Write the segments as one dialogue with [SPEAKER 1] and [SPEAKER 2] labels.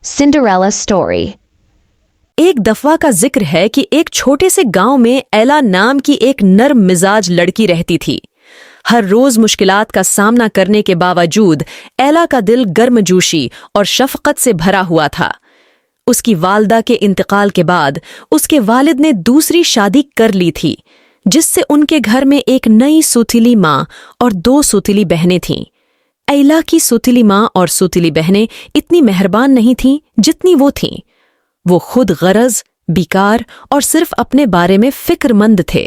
[SPEAKER 1] Cinderella story.
[SPEAKER 2] ایک دفعہ کا ذکر ہے کہ ایک چھوٹے سے گاؤں میں ایلا نام کی ایک نرم مزاج لڑکی رہتی تھی۔ ہر روز مشکلات کا سامنا کرنے کے باوجود ایلا کا دل گرم جوشی اور شفقت سے بھرا ہوا تھا۔ اس کی والدہ کے انتقال کے بعد اس کے والد نے دوسری شادی کر لی تھی، جس سے ان کے گھر میں ایک نئی سوتیلی ماں اور 2 سوتیلی بہنیں تھیں۔ ایلا کی سوتیلی ماں اور سوتیلی بہنیں اتنی مہربان نہیں تھیں جتنی وہ تھیں۔ وہ خود غرض، بیکار اور صرف اپنے بارے میں فکر مند تھے۔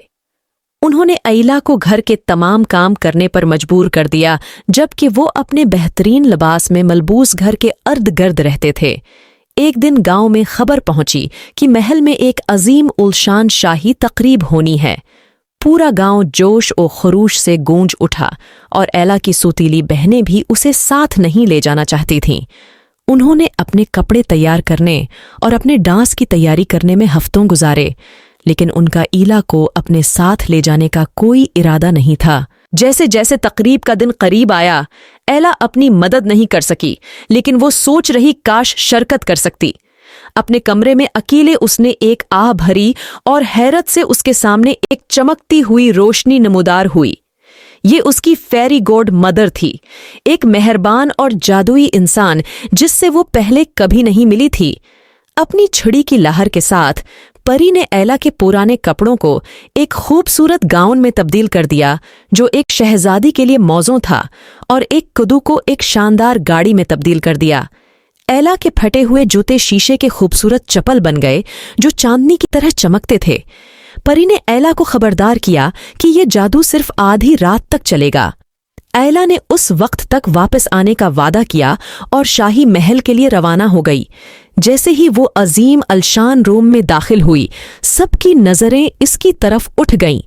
[SPEAKER 2] انہوں نے ایلا کو گھر کے تمام کام کرنے پر مجبور کر دیا، جبکہ وہ اپنے بہترین لباس میں ملبوس گھر کے ارد گرد رہتے تھے۔ ایک دن گاؤں میں خبر پہنچی کہ محل میں ایک عظیم الشان شاہی تقریب ہونی ہے۔ پورا گاؤں جوش و خروش سے گونج اٹھا اور ایلا کی سوتیلی بہنیں بھی اسے ساتھ نہیں لے جانا چاہتی تھیں۔ انہوں نے اپنے کپڑے تیار کرنے اور اپنے ڈانس کی تیاری کرنے میں ہفتوں گزارے، لیکن ان کا ایلا کو اپنے ساتھ لے جانے کا کوئی ارادہ نہیں تھا۔ جیسے جیسے تقریب کا دن قریب آیا، ایلا اپنی مدد نہیں کر سکی، لیکن وہ سوچ رہی کاش شرکت کر سکتی۔ اپنے کمرے میں اکیلے اس نے ایک آہ بھری اور حیرت سے اس کے سامنے ایک چمکتی ہوئی روشنی نمودار ہوئی۔ یہ اس کی فیری گوڈ مدر تھی، ایک مہربان اور جادوئی انسان جس سے وہ پہلے کبھی نہیں ملی تھی۔ اپنی چھڑی کی لہر کے ساتھ پری نے ایلا کے پرانے کپڑوں کو ایک خوبصورت گاؤن میں تبدیل کر دیا جو ایک شہزادی کے لیے موزوں تھا، اور ایک کدو کو ایک شاندار گاڑی میں تبدیل کر دیا۔ ایلا کے پھٹے ہوئے جوتے شیشے کے خوبصورت چپل بن گئے جو چاندنی کی طرح چمکتے تھے۔ پری نے ایلا کو خبردار کیا کہ یہ جادو صرف آدھی رات تک چلے گا۔ ایلا نے اس وقت تک واپس آنے کا وعدہ کیا اور شاہی محل کے لیے روانہ ہو گئی۔ جیسے ہی وہ عظیم الشان روم میں داخل ہوئی، سب کی نظریں اس کی طرف اٹھ گئیں۔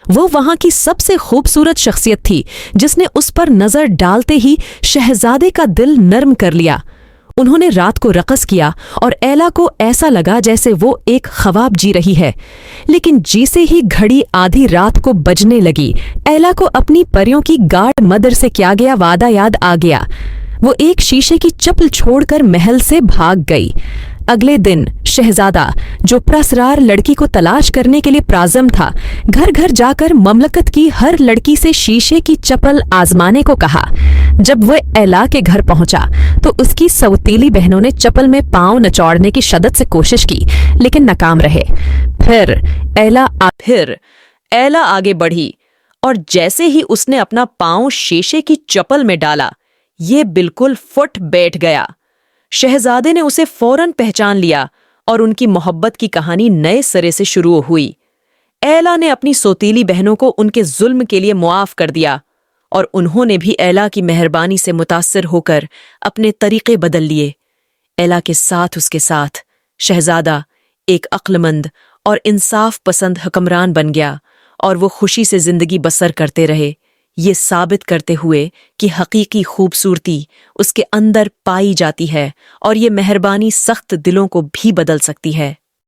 [SPEAKER 2] وہ وہاں کی سب سے خوبصورت شخصیت تھی جس نے اس پر نظر ڈالتے ہی شہزادے کا دل نرم کر لیا۔ انہوں نے رات کو رقص کیا اور ایلا کو ایسا لگا جیسے وہ ایک خواب جی رہی ہے۔ لیکن جیسے ہی گھڑی آدھی رات کو بجنے لگی، ایلا کو اپنی پریوں کی گاڈ مدر سے کیا گیا وعدہ یاد آ گیا۔ وہ ایک شیشے کی چپل چھوڑ کر محل سے بھاگ گئی۔ اگلے دن شہزادہ، جو پراسرار لڑکی کو تلاش کرنے کے لیے پرعزم تھا، گھر گھر جا کر مملکت کی ہر لڑکی سے شیشے کی چپل آزمانے کو کہا۔ جب وہ ایلا کے گھر پہنچا تو اس کی سوتیلی بہنوں نے چپل میں پاؤں نچوڑنے کی شدت سے کوشش کی، لیکن ناکام رہے۔ پھر ایلا آگے بڑھی اور جیسے ہی اس نے اپنا پاؤں شیشے کی چپل میں ڈالا، یہ بالکل فٹ بیٹھ گیا۔ شہزادے نے اسے فوراً پہچان لیا اور ان کی محبت کی کہانی نئے سرے سے شروع ہوئی۔ ایلا نے اپنی سوتیلی بہنوں کو ان کے ظلم کے لیے معاف کر دیا، اور انہوں نے بھی ایلا کی مہربانی سے متاثر ہو کر اپنے طریقے بدل لیے۔ ایلا کے ساتھ شہزادہ ایک عقل مند اور انصاف پسند حکمران بن گیا، اور وہ خوشی سے زندگی بسر کرتے رہے، یہ ثابت کرتے ہوئے کہ حقیقی خوبصورتی اس کے اندر پائی جاتی ہے، اور یہ مہربانی سخت دلوں کو بھی بدل سکتی ہے۔